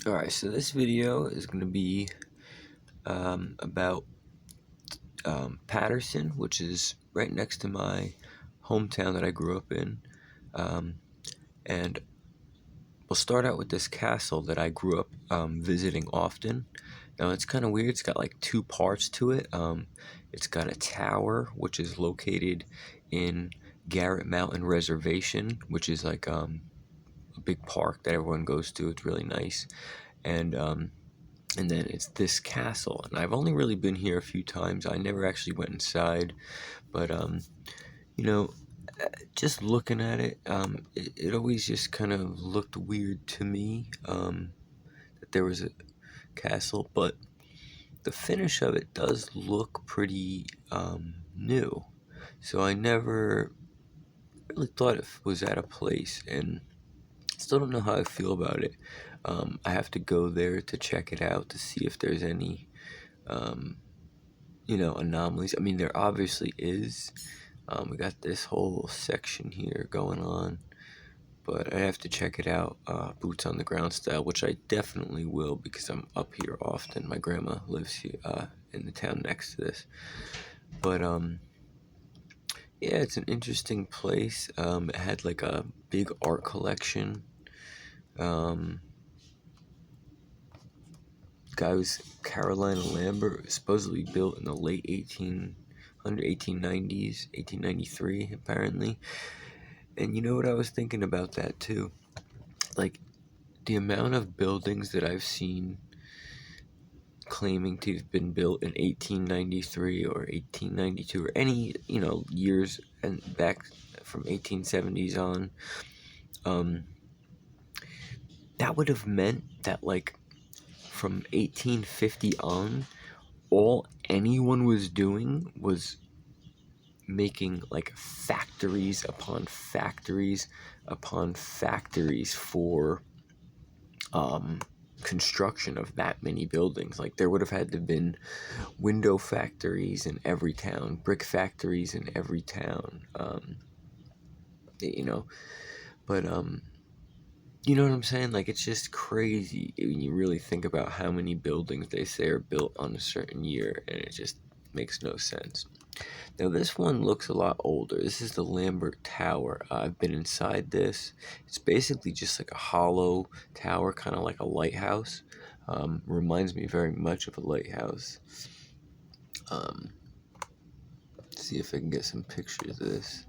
Alright, so this video is going to be about Paterson, which is right next to my hometown that I grew up in. And we'll start out with this castle that I grew up visiting often. Now, it's kind of weird. It's got like two parts to it. It's got a tower, which is located in Garrett Mountain Reservation, which is like a big park that everyone goes to. It's really nice. And then it's this castle, and I've only really been here a few times. I never actually went inside, but you know, just looking at it, it always just kind of looked weird to me that there was a castle, but the finish of it does look pretty new. So I never really thought it was at a place, and still don't know how I feel about it. I have to go there to check it out to see if there's any, anomalies. I mean, there obviously is. We got this whole section here going on, but I have to check it out, boots on the ground style, which I definitely will because I'm up here often. My grandma lives here, in the town next to this. But yeah, it's an interesting place. It had like a big art collection. Guy was Carolina Lambert, supposedly built in the late 1890s, 1893 apparently. And you know what, I was thinking about that too. Like, the amount of buildings that I've seen claiming to have been built in 1893 or 1892 or any, years and back from 1870s on, that would have meant that, like, from 1850 on, all anyone was doing was making like factories upon factories upon factories for construction of that many buildings. Like, there would have had to have been window factories in every town, brick factories in every town, but you know what I'm saying? Like, it's just crazy when you really think about how many buildings they say are built on a certain year, and it just makes no sense. Now, this one looks a lot older. This is the Lambert Tower. I've been inside this. It's basically just like a hollow tower, kind of like a lighthouse. Reminds me very much of a lighthouse. See if I can get some pictures of this.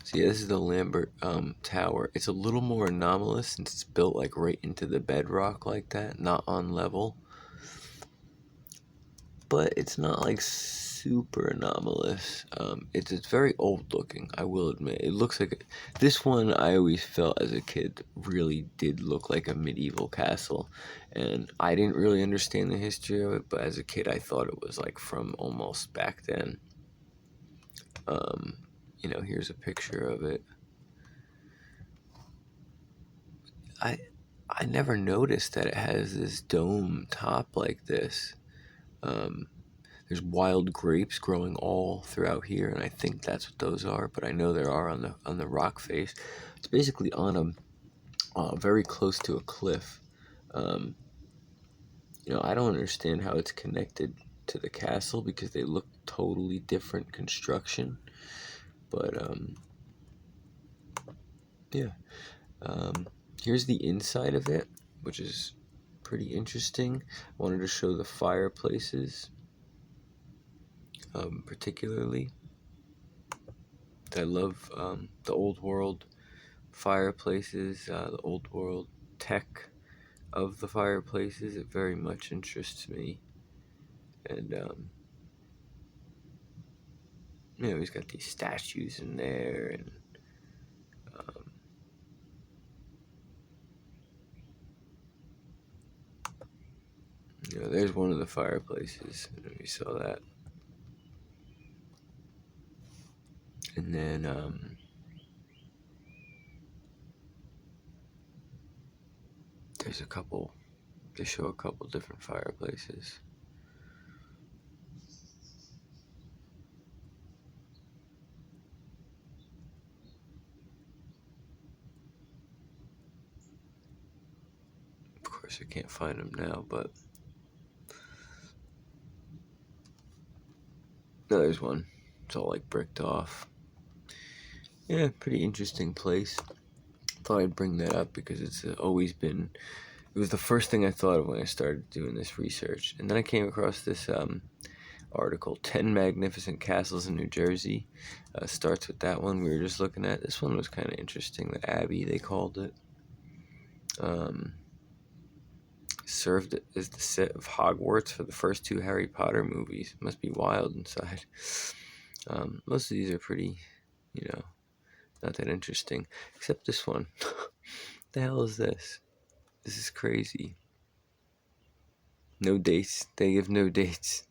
So yeah, this is the Lambert Tower. It's a little more anomalous since it's built like right into the bedrock like that, not on level. But it's not like super anomalous. It's very old looking, I will admit. It looks like this one. I always felt as a kid really did look like a medieval castle, and I didn't really understand the history of it. But as a kid, I thought it was like from almost back then. Here's a picture of it. I never noticed that it has this dome top like this. There's wild grapes growing all throughout here, and I think that's what those are. But I know there are on the rock face. It's basically on a very close to a cliff. I don't understand how it's connected to the castle because they look totally different construction. But yeah. Here's the inside of it, which is pretty interesting. I wanted to show the fireplaces, particularly. I love the old world fireplaces, the old world tech of the fireplaces. It very much interests me. And, he's got these statues in there, and there's one of the fireplaces. I don't know if you saw that. And then, they show a couple different fireplaces. course, I can't find them now, but no, there's one. It's all like bricked off. Yeah, pretty interesting place. Thought I'd bring that up because it's always been. It was the first thing I thought of when I started doing this research, and then I came across this article, 10 Magnificent Castles in New Jersey. Starts with that one we were just looking at. This one was kind of interesting. The Abbey, they called it. Served as the set of Hogwarts for the first 2 Harry Potter movies. Must be wild inside. Most of these are pretty, not that interesting. Except this one. The hell is this? This is crazy. No dates. They give no dates.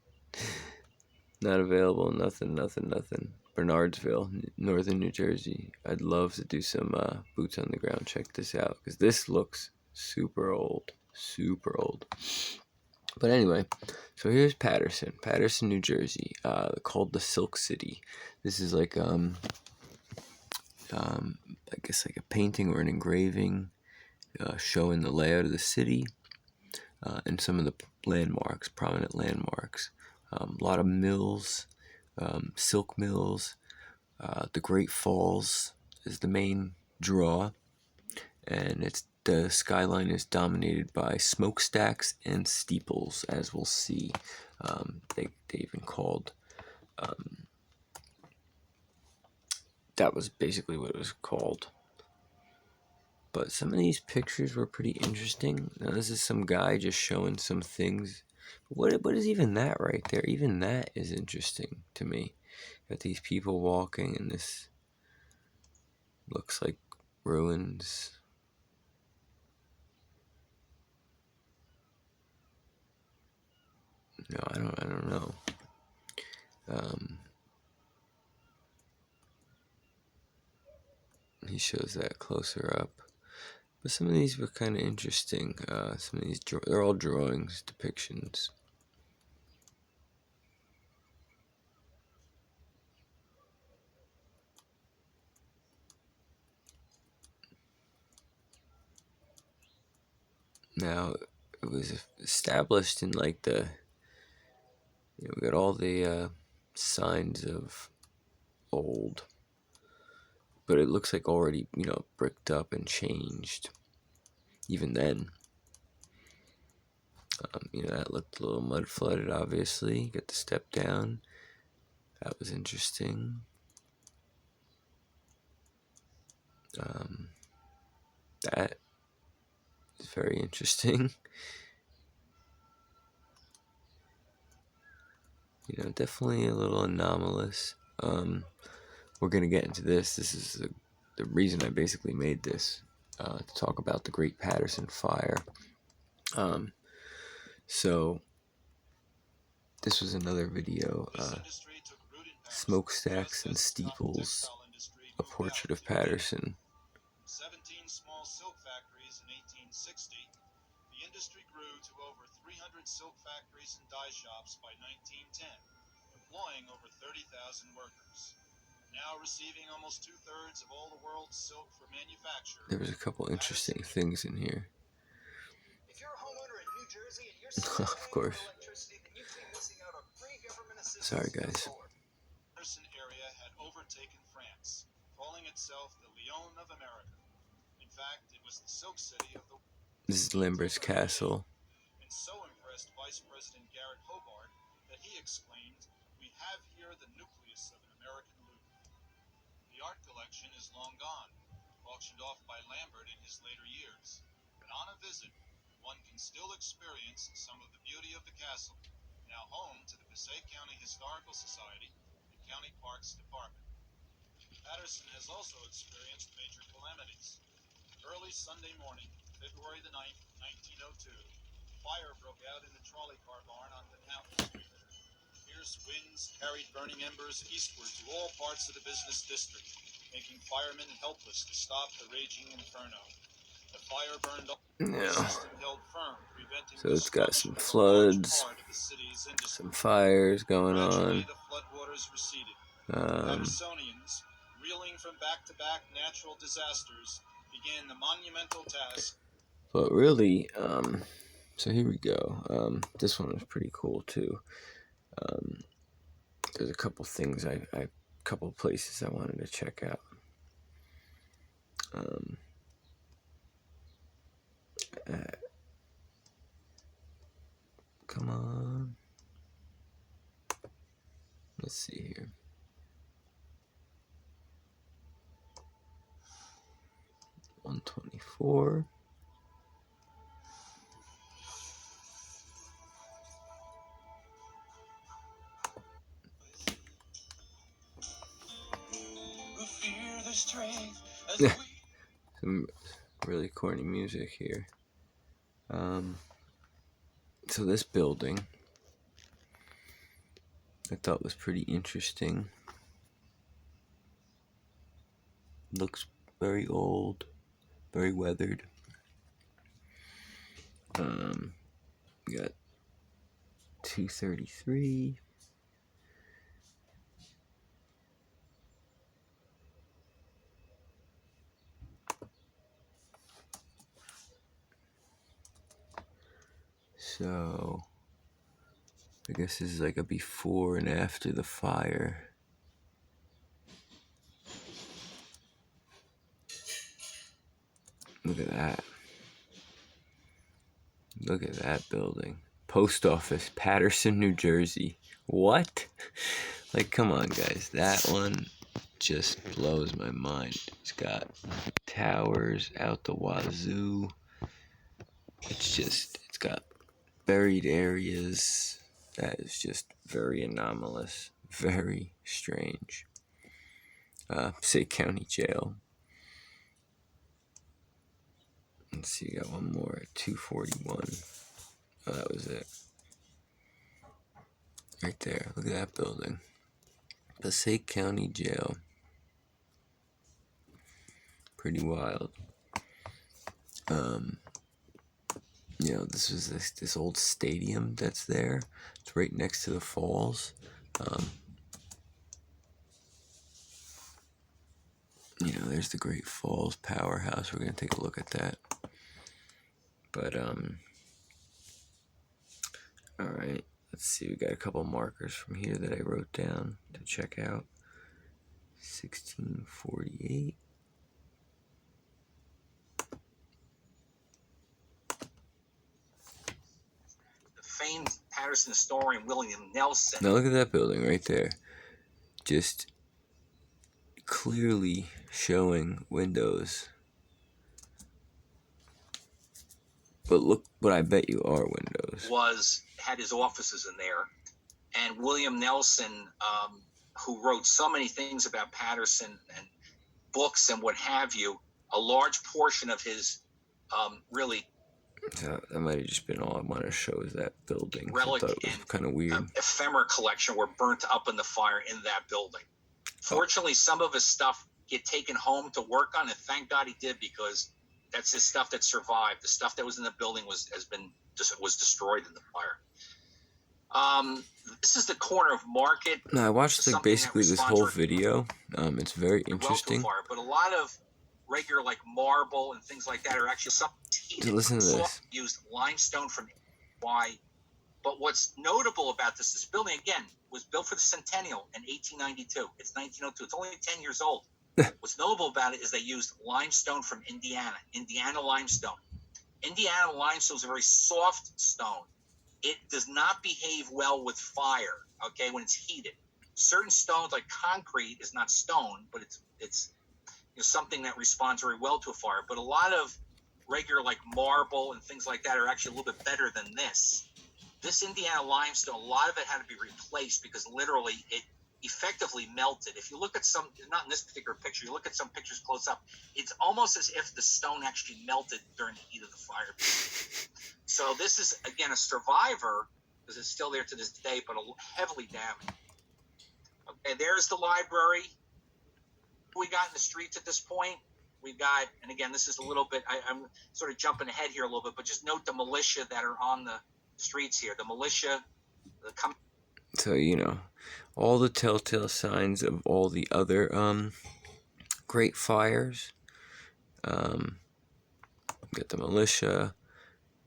Not available. Nothing. Bernardsville, northern New Jersey. I'd love to do some boots on the ground. Check this out, because this looks super old. Super old. But anyway, so here's Paterson, New Jersey, called the Silk City. This is like I guess like a painting or an engraving showing the layout of the city and some of the landmarks, prominent landmarks. A lot of mills, silk mills. The Great Falls is the main draw, and the skyline is dominated by smokestacks and steeples, as we'll see. They even called. That was basically what it was called. But some of these pictures were pretty interesting. Now this is some guy just showing some things. What is even that right there? Even that is interesting to me. Got these people walking, and this looks like ruins. No, I don't know. He shows that closer up. But some of these were kind of interesting. Some of these, they're all drawings, depictions. Now, it was established in like we got all the signs of old, but it looks like already, bricked up and changed. Even then, that looked a little mud flooded, obviously. Got the step down. That was interesting. That is very interesting. Definitely a little anomalous. We're going to get into this. This is the reason I basically made this, to talk about the Great Paterson Fire. So, this was another video, Smokestacks and Steeples, a portrait of Paterson. 17 small silk factories in 1860, the industry grew to over 300 silk factories and dye shops by 1910, employing over 30,000 workers. Now receiving almost 2/3 of all the world's silk for manufacture. There was a couple interesting things in here. If you're a homeowner in New Jersey and you're still Of course. for electricity, then you could be missing out on free government assistance. Sorry, guys. The Paterson area had overtaken France, calling itself the Lyon of America. In fact, it was the silk city of the. This is Lambert's Castle. And so impressed Vice President Garrett Hobart that he exclaimed, "We have here the nucleus of an American Louvre." The art collection is long gone, auctioned off by Lambert in his later years. But on a visit, one can still experience some of the beauty of the castle, now home to the Passaic County Historical Society and County Parks Department. Paterson has also experienced major calamities. Early Sunday morning, February the 9th, 1902, fire broke out in the trolley car barn on Canals Street. Fierce winds carried burning embers eastward to all parts of the business district, making firemen helpless to stop the raging inferno. The fire burned all. Yeah. Held firm, So it's got some floods, some fires going on. The floodwaters receded. Patersonians, reeling from back-to-back natural disasters, began the monumental task. But really, so here we go. This one was pretty cool too. There's a couple things couple places I wanted to check out. Uh, Come on. Let's see here. $124. Some really corny music here. So this building I thought was pretty interesting. Looks very old, very weathered. We got 233. So I guess this is like a before and after the fire. Look at that. Look at that building. Post office, Paterson, New Jersey. What? Like, come on, guys. That one just blows my mind. It's got towers out the wazoo. It's got buried areas. That is just very anomalous. Very strange. Say County Jail. Let's see, got one more at 241. Oh, that was it. Right there. Look at that building. Passaic County Jail. Pretty wild. This was this old stadium that's there. It's right next to the falls. There's the Great Falls Powerhouse. We're gonna take a look at that. But all right. Let's see. We got a couple markers from here that I wrote down to check out. 1648. The famed Paterson historian William Nelson. Now look at that building right there. Just clearly showing windows. But look what I bet you are windows. Had his offices in there. And William Nelson, who wrote so many things about Paterson and books and what have you, a large portion of his really... That might have just been all I wanted to show is that building. Relic I thought it was kind of weird. Ephemera collection were burnt up in the fire in that building. Fortunately, some of his stuff he had taken home to work on, and thank God he did, because that's his stuff that survived. The stuff that was in the building was destroyed in the fire. This is the corner of Market. No, I watched basically this whole video. It's very interesting. Fire, but a lot of regular marble and things like that are actually something heated. So listen to this. Used limestone from why. But what's notable about this building, again, was built for the centennial in 1892. It's 1902. It's only 10 years old. What's notable about it is they used limestone from Indiana limestone. Indiana limestone is a very soft stone. It does not behave well with fire, okay, when it's heated. Certain stones, like concrete, is not stone, but it's something that responds very well to a fire. But a lot of regular, marble and things like that, are actually a little bit better than this. This Indiana limestone, a lot of it had to be replaced because literally it effectively melted. If you look at some, not in this particular picture, you look at some pictures close up, it's almost as if the stone actually melted during the heat of the fire. So this is, again, a survivor, because it's still there to this day, but heavily damaged. Okay, there's the library. We got in the streets at this point. We got, and again, this is a little bit, I'm sort of jumping ahead here a little bit, but just note the militia that are on the streets here. The militia, So, all the telltale signs of all the other great fires. got the militia,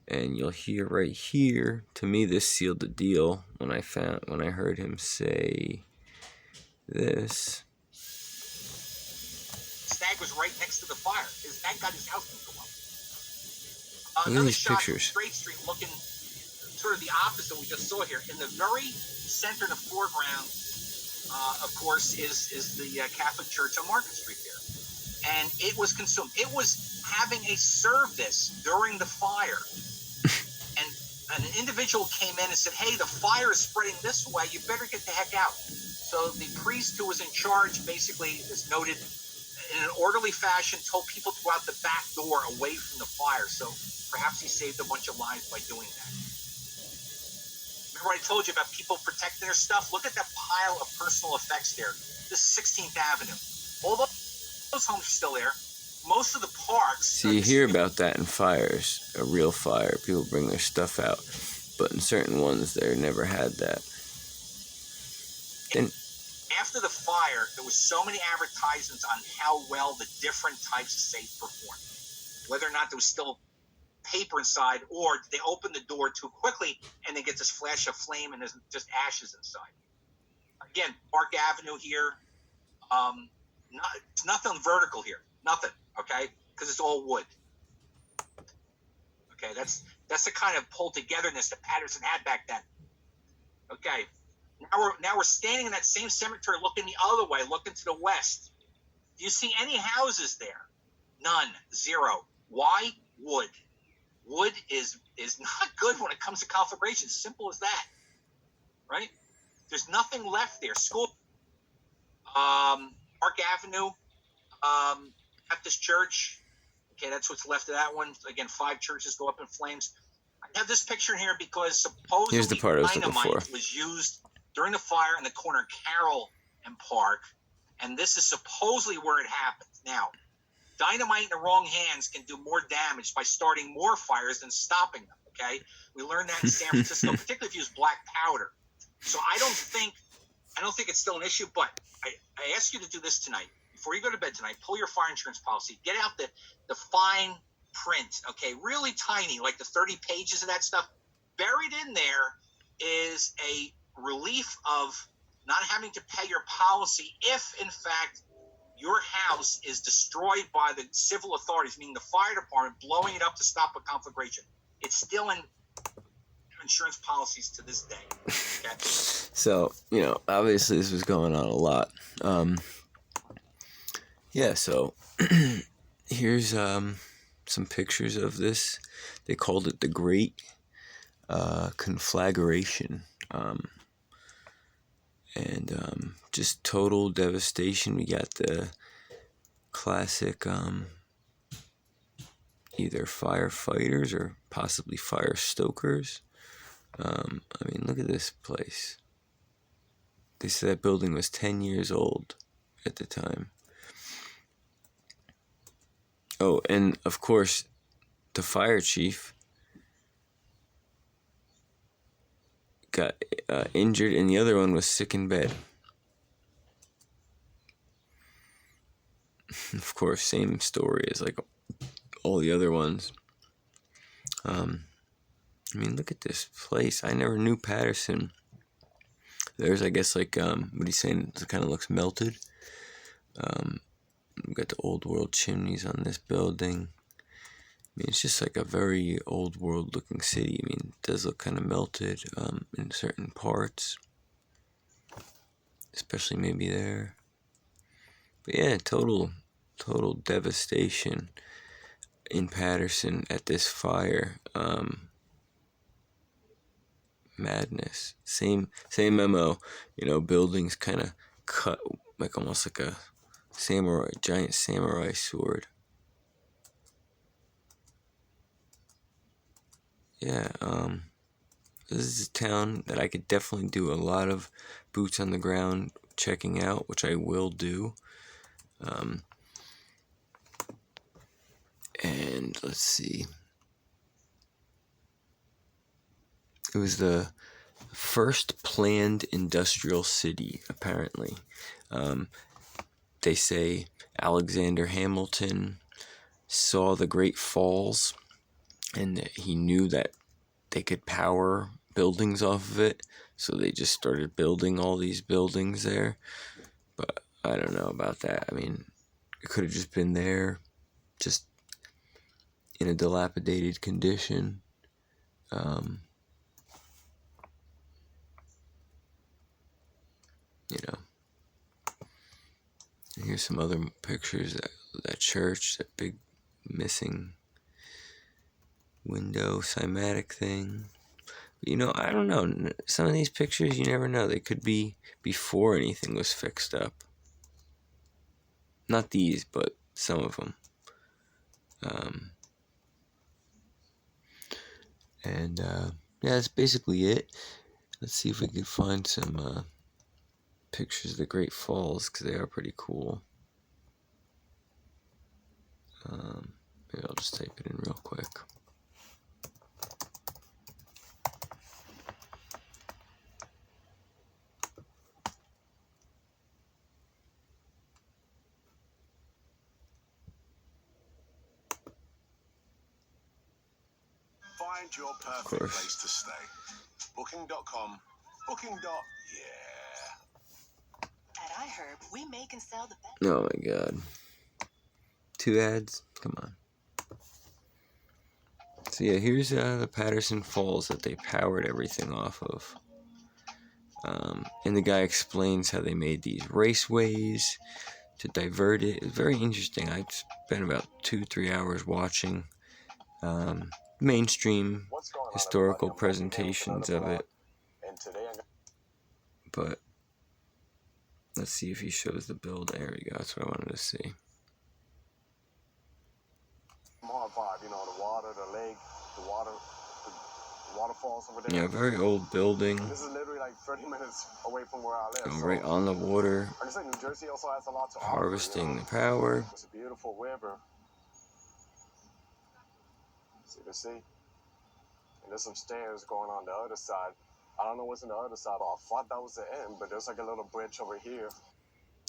and you'll hear right here. To me, this sealed the deal when I heard him say this. Stag was right next to the fire. His dad got his house didn't go up. Look at Another these shot from pictures. Straight Street, looking sort of the opposite we just saw here. In the very center, in the foreground, of course, is the Catholic Church on Market Street there. And it was consumed. It was having a service during the fire. And an individual came in and said, hey, the fire is spreading this way. You better get the heck out. So the priest who was in charge basically is noted in an orderly fashion, told people to go out the back door away from the fire. So perhaps he saved a bunch of lives by doing that. Remember I told you about people protecting their stuff? Look at that pile of personal effects there. This is 16th Avenue. All those homes are still there. Most of the parks... So you hear about that in fires, a real fire. People bring their stuff out. But in certain ones, they never had that. Then, after the fire, there was so many advertisements on how well the different types of safe performed. Whether or not there was still paper inside, or they opened the door too quickly and they get this flash of flame and there's just ashes inside. Again, Park Avenue here, it's nothing vertical here, nothing, okay, because it's all wood. Okay, that's the kind of pulled togetherness that Paterson had back then. Okay, now we're standing in that same cemetery, looking the other way, looking to the west. Do you see any houses there? None, zero. Why? Wood. Wood is not good when it comes to conflagration. Simple as that, right? There's nothing left there. School, Park Avenue, Baptist Church. Okay, that's what's left of that one. Again, 5 churches go up in flames. I have this picture here because supposedly here's the part I was looking for. dynamite was used during the fire in the corner of Carroll and Park, and this is supposedly where it happened. Now, dynamite in the wrong hands can do more damage by starting more fires than stopping them, okay? We learned that in San Francisco, particularly if you use black powder. So I don't think it's still an issue, but I ask you to do this tonight. Before you go to bed tonight, pull your fire insurance policy. Get out the fine print, okay? Really tiny, like the 30 pages of that stuff. Buried in there is a relief of not having to pay your policy if, in fact, your house is destroyed by the civil authorities, meaning the fire department, blowing it up to stop a conflagration. It's still in insurance policies to this day. Okay? So, obviously this was going on a lot. So here's some pictures of this. They called it the Great Conflagration. And just total devastation. We got the classic either firefighters or possibly fire stokers. Look at this place. They said that building was 10 years old at the time. Oh, and of course, the fire chief got injured, and the other one was sick in bed. Of course, same story as like all the other ones. Look at this place. I never knew Paterson. There's, I guess, like, what he's saying, it kind of looks melted. We've got the old world chimneys on this building. It's just like a very old world looking city. It does look kind of melted in certain parts. Especially maybe there. But yeah, total devastation in Paterson at this fire. Madness. Same MO. Buildings kind of cut like almost like a giant samurai sword. Yeah, this is a town that I could definitely do a lot of boots on the ground checking out, which I will do. And let's see. It was the first planned industrial city, apparently. They say Alexander Hamilton saw the Great Falls, and he knew that they could power buildings off of it, so they just started building all these buildings there. But I don't know about that. I mean, it could have just been there, just in a dilapidated condition. You know, and here's some other pictures. That church, that big missing window, cymatic thing. You know, I don't know. Some of these pictures, you never know. They could be before anything was fixed up. Not these, but some of them. And yeah, that's basically it. Let's see if we can find some pictures of the Great Falls, because they are pretty cool. Maybe I'll just type it in real quick. Find your perfect place to stay. Booking.com. Yeah. At iHerb, we make and sell the best. Oh my god. 2 ads? Come on. So yeah, here's the Paterson Falls that they powered everything off of. And the guy explains how they made these raceways to divert it. It's very interesting. I spent about 2-3 hours watching mainstream historical presentations of it. But let's see if he shows the build. There we go. That's what I wanted to see. More vibe, you know, the water, the lake, the waterfalls over there. Yeah, very old building. This is literally like 30 minutes away from where I live. Right on the water. I just think New Jersey also has a lot to Harvesting offer, the power. It's a beautiful river. So you can see. And there's some stairs going on the other side. I don't know what's on the other side. I thought that was the end, but there's like a little bridge over here.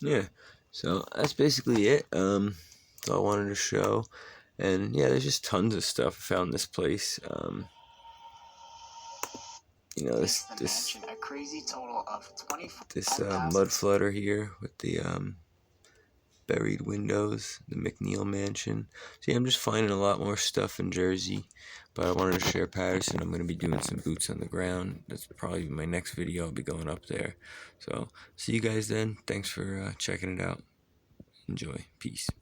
Yeah, so that's basically it. That's all I wanted to show. And yeah, there's just tons of stuff I found in this place. You know, this a crazy total of 24. This mud flutter here with the buried windows, the McNeil Mansion. See, I'm just finding a lot more stuff in Jersey, but I wanted to share Paterson. I'm going to be doing some boots on the ground. That's probably my next video. I'll be going up there. So, see you guys then. Thanks for checking it out. Enjoy. Peace.